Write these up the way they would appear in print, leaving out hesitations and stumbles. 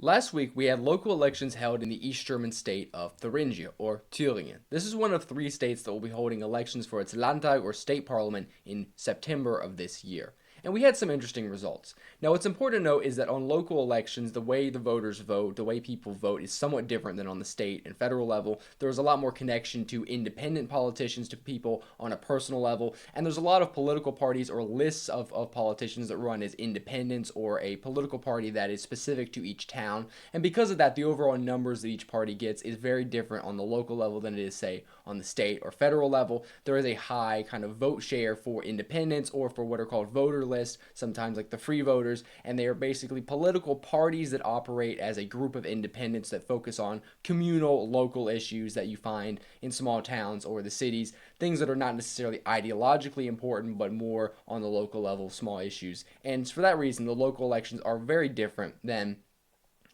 Last week, we had local elections held in the East German state of Thuringia, or Thuringia. This is one of three states that will be holding elections for its Landtag, or state parliament, in September of this year. And we had some interesting results. Now, what's important to note is that on local elections, the way the voters vote, the way people vote, is somewhat different than on the state and federal level. There's a lot more connection to independent politicians, to people on a personal level, and there's a lot of political parties or lists of politicians that run as independents or a political party that is specific to each town. And because of that, the overall numbers that each party gets is very different on the local level than it is, say, on the state or federal level. There is a high kind of vote share for independents or for what are called voter lists, sometimes like the free voters, and they are basically political parties that operate as a group of independents that focus on communal local issues that you find in small towns or the cities, things that are not necessarily ideologically important but more on the local level, small issues. And for that reason, the local elections are very different than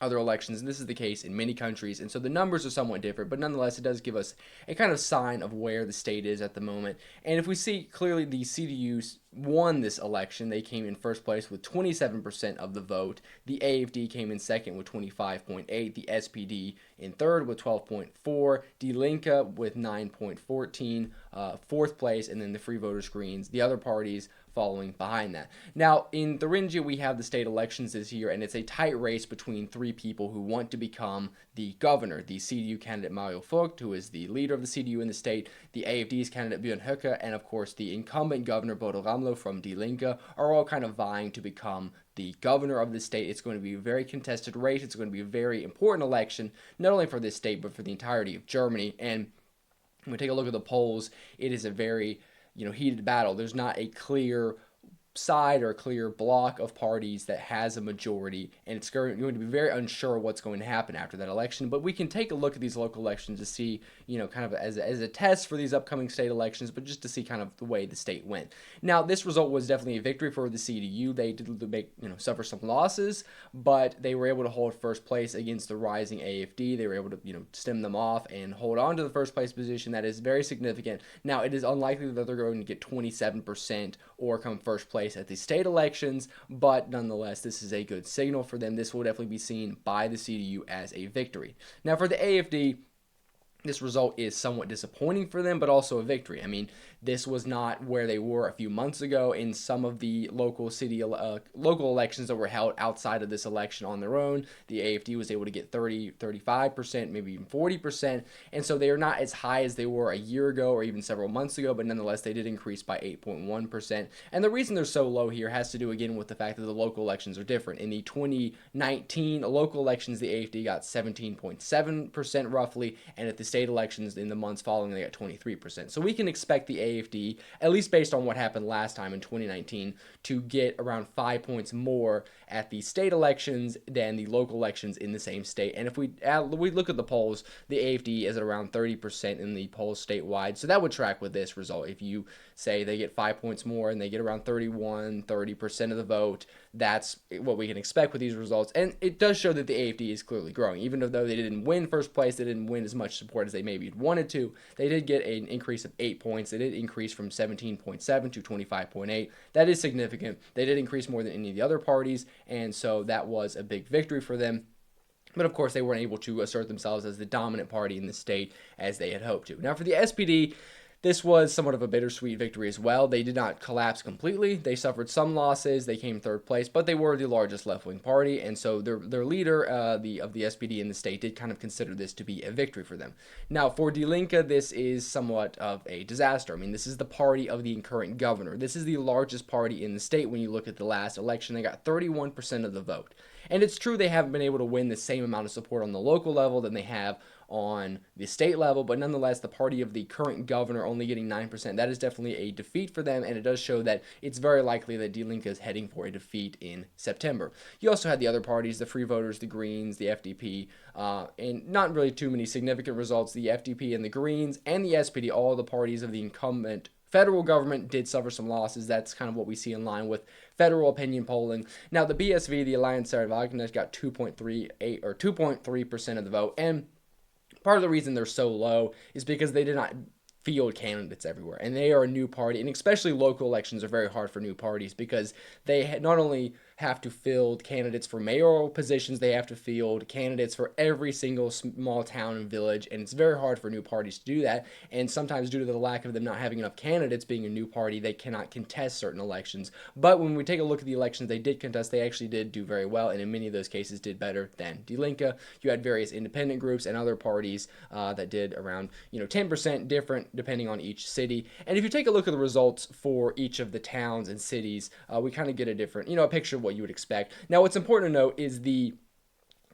other elections, and this is the case in many countries, and so the numbers are somewhat different, but nonetheless it does give us a kind of sign of where the state is at the moment. And if we see clearly, the CDU won this election. They came in first place with 27% of the vote. The AFD came in second with 25.8, the SPD in third with 12.4, Die Linke with 9.14, fourth place, and then the Free Voters Greens, the other parties following behind that. Now, in Thuringia, we have the state elections this year, and it's a tight race between three people who want to become the governor. The CDU candidate Mario Vogt, who is the leader of the CDU in the state, the AFD's candidate Björn Höcke, and of course the incumbent governor Bodo Ramelow from Die Linke are all kind of vying to become the governor of the state. It's going to be a very contested race. It's going to be a very important election, not only for this state, but for the entirety of Germany. And when we take a look at the polls, it is a very heated battle. There's not a clear side or a clear block of parties that has a majority, and it's going to be very unsure what's going to happen after that election. But we can take a look at these local elections to see, kind of as a test for these upcoming state elections, but just to see kind of the way the state went. Now, this result was definitely a victory for the CDU. They did make, suffer some losses, but they were able to hold first place against the rising AFD. They were able to, stem them off and hold on to the first place position. That is very significant. Now, it is unlikely that they're going to get 27% or come first place at the state elections, but nonetheless, this is a good signal for them. This will definitely be seen by the CDU as a victory. Now, for the AFD, this result is somewhat disappointing for them, but also a victory. I mean, this was not where they were a few months ago in some of the local elections that were held outside of this election on their own. The AFD was able to get 30, 35%, maybe even 40%, and so they are not as high as they were a year ago or even several months ago, but nonetheless, they did increase by 8.1%. And the reason they're so low here has to do, again, with the fact that the local elections are different. In the 2019 local elections, the AFD got 17.7% roughly, and at the state elections in the months following, they got 23%. So we can expect the AFD, at least based on what happened last time in 2019, to get around 5 points more at the state elections than the local elections in the same state. And if we look at the polls, the AFD is at around 30% in the polls statewide. So that would track with this result. If you say they get 5 points more and they get around 30% of the vote, that's what we can expect with these results. And it does show that the AFD is clearly growing. Even though they didn't win first place, they didn't win as much support as they maybe wanted to, they did get an increase of 8 points. They did increase from 17.7 to 25.8. That is significant. They did increase more than any of the other parties, and so that was a big victory for them. But of course, they weren't able to assert themselves as the dominant party in the state as they had hoped to. Now, for the SPD, this was somewhat of a bittersweet victory as well. They did not collapse completely. They suffered some losses. They came third place, but they were the largest left-wing party, and so their leader of the SPD in the state did kind of consider this to be a victory for them. Now, for Die Linke, this is somewhat of a disaster. I mean, this is the party of the current governor. This is the largest party in the state. When you look at the last election, they got 31% of the vote. And it's true they haven't been able to win the same amount of support on the local level than they have on the state level, but nonetheless, the party of the current governor only getting 9%, that is definitely a defeat for them, and it does show that it's very likely that Die Linke is heading for a defeat in September. You also had the other parties, the Free Voters, the Greens, the FDP, and not really too many significant results. The FDP and the Greens and the SPD, all the parties of the incumbent federal government, did suffer some losses. That's kind of what we see in line with federal opinion polling. Now, the BSV, the Alliance Sarah Wagner, got 2.38 or 2.3% of the vote, and part of the reason they're so low is because they did not field candidates everywhere, and they are a new party, and especially local elections are very hard for new parties because they not only have to field candidates for mayoral positions. They have to field candidates for every single small town and village, and it's very hard for new parties to do that. And sometimes, due to the lack of them not having enough candidates, being a new party, they cannot contest certain elections. But when we take a look at the elections they did contest, they actually did do very well, and in many of those cases did better than Die Linke. You had various independent groups and other parties that did around 10% different depending on each city. And if you take a look at the results for each of the towns and cities, we kind of get a different, a picture of what you would expect. Now, what's important to note is the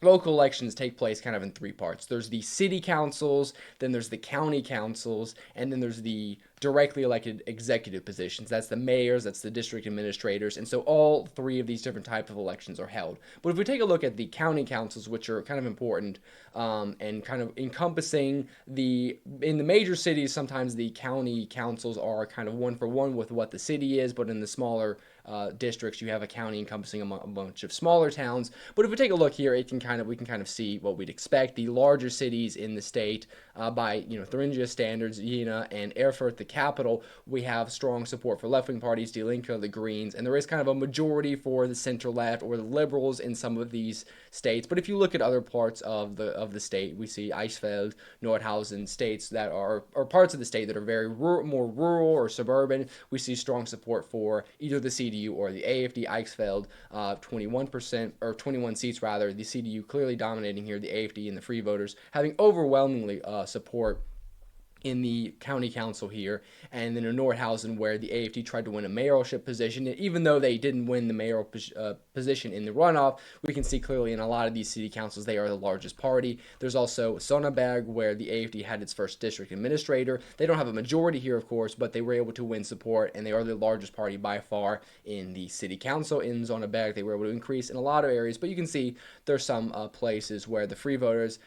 local elections take place kind of in three parts. There's the city councils, then there's the county councils, and then there's the directly elected executive positions. That's the mayors, that's the district administrators, and so all three of these different types of elections are held. But if we take a look at the county councils, which are kind of important and kind of encompassing in the major cities, sometimes the county councils are kind of one for one with what the city is, but in the smaller districts, you have a county encompassing a bunch of smaller towns. But if we take a look here, we can kind of see what we'd expect. The larger cities in the state, by Thuringia standards, Jena and Erfurt, the capital, we have strong support for left-wing parties, Die Linke, the Greens, and there is kind of a majority for the center-left or the liberals in some of these states. But if you look at other parts of the state, we see Eichsfeld, Nordhausen, states that are parts of the state that are very more rural or suburban. We see strong support for either the CDU or the AFD. Eichsfeld, 21% or 21 seats rather. The CDU clearly dominating here. The AFD and the Free Voters having overwhelmingly support in the county council here, and then in Nordhausen, where the AFD tried to win a mayoralship position. Even though they didn't win the mayoral position in the runoff, we can see clearly in a lot of these city councils they are the largest party. There's also Sonneberg, where the AFD had its first district administrator. They don't have a majority here, of course, but they were able to win support, and they are the largest party by far in the city council. In Sonneberg, they were able to increase in a lot of areas, but you can see there's some places where the Free Voters,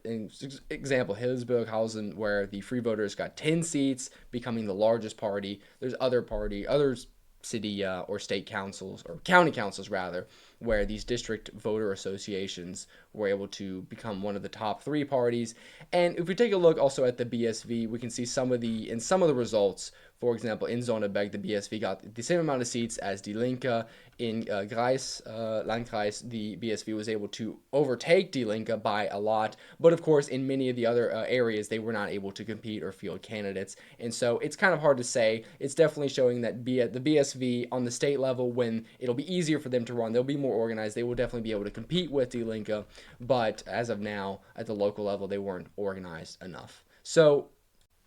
in example, Hildesberghausen, where the Free Voters got 10 seats, becoming the largest party. There's other city or state councils, or county councils rather, where these district voter associations were able to become one of the top three parties. And if we take a look also at the BSV, we can see some of the results. For example, in Sonneberg, the BSV got the same amount of seats as Die Linke. In Landkreis, the BSV was able to overtake Die Linke by a lot. But of course, in many of the other areas, they were not able to compete or field candidates. And so it's kind of hard to say. It's definitely showing that the BSV on the state level, when it'll be easier for them to run, they'll be more organized. They will definitely be able to compete with Die Linke. But as of now, at the local level, they weren't organized enough. So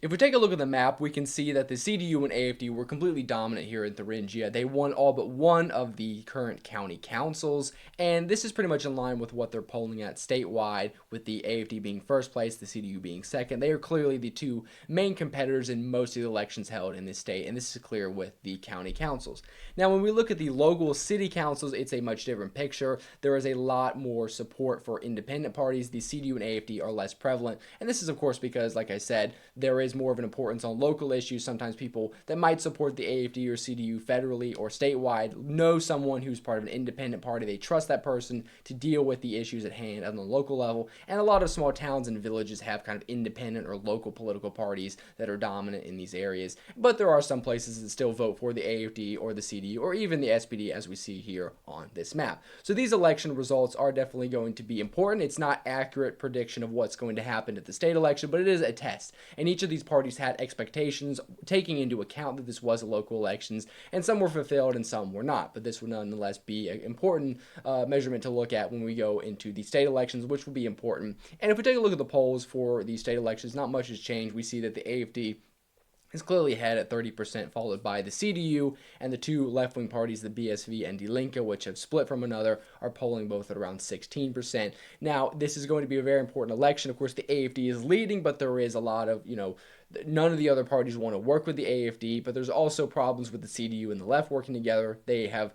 if we take a look at the map, we can see that the CDU and AFD were completely dominant here in Thuringia. They won all but one of the current county councils, and this is pretty much in line with what they're polling at statewide, with the AFD being first place, the CDU being second. They are clearly the two main competitors in most of the elections held in this state, and this is clear with the county councils. Now, when we look at the local city councils, it's a much different picture. There is a lot more support for independent parties. The CDU and AFD are less prevalent, and this is, of course, because, like I said, there is more of an importance on local issues. Sometimes people that might support the AFD or CDU federally or statewide know someone who's part of an independent party. They trust that person to deal with the issues at hand on the local level. And a lot of small towns and villages have kind of independent or local political parties that are dominant in these areas. But there are some places that still vote for the AFD or the CDU or even the SPD, as we see here on this map. So these election results are definitely going to be important. It's not accurate prediction of what's going to happen at the state election, but it is a test. And each of these parties had expectations, taking into account that this was a local elections, and some were fulfilled and some were not. But this would nonetheless be an important measurement to look at when we go into the state elections, which will be important. And if we take a look at the polls for the state elections, not much has changed. We see that the AFD is clearly ahead at 30%, followed by the CDU, and the two left-wing parties, the BSV and Die Linke, which have split from another, are polling both at around 16%. Now, this is going to be a very important election. Of course, the AFD is leading, but there is a lot of, none of the other parties want to work with the AFD, but there's also problems with the CDU and the left working together. They have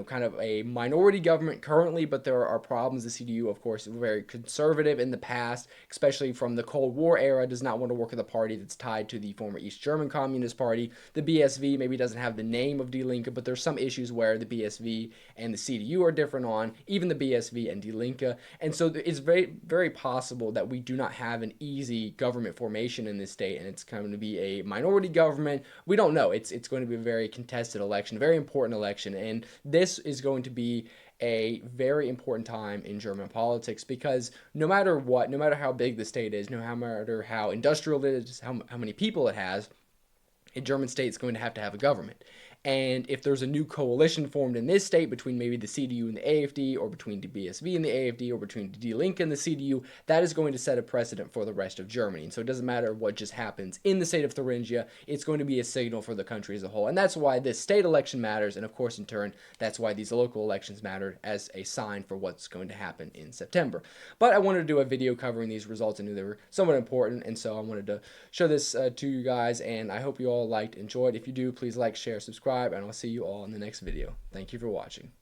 kind of a minority government currently, but there are problems. The CDU, of course, is very conservative in the past, especially from the Cold War era, does not want to work with a party that's tied to the former East German Communist Party. The BSV maybe doesn't have the name of Die Linke, but there's some issues where the BSV and the CDU are different on, even the BSV and Die Linke. And so it's very, very possible that we do not have an easy government formation in this state, and it's going to be a minority government. We don't know. It's going to be a very contested election, very important election, and this is going to be a very important time in German politics, because no matter what, no matter how big the state is, no matter how industrial it is, how many people it has, a German state is going to have a government. And if there's a new coalition formed in this state between maybe the CDU and the AFD, or between the BSV and the AFD, or between Die Linke and the CDU, that is going to set a precedent for the rest of Germany. And so it doesn't matter what just happens in the state of Thuringia, it's going to be a signal for the country as a whole. And that's why this state election matters, and of course, in turn, that's why these local elections matter as a sign for what's going to happen in September. But I wanted to do a video covering these results. I knew they were somewhat important, and so I wanted to show this to you guys, and I hope you all liked, enjoyed. If you do, please like, share, subscribe, and I'll see you all in the next video. Thank you for watching.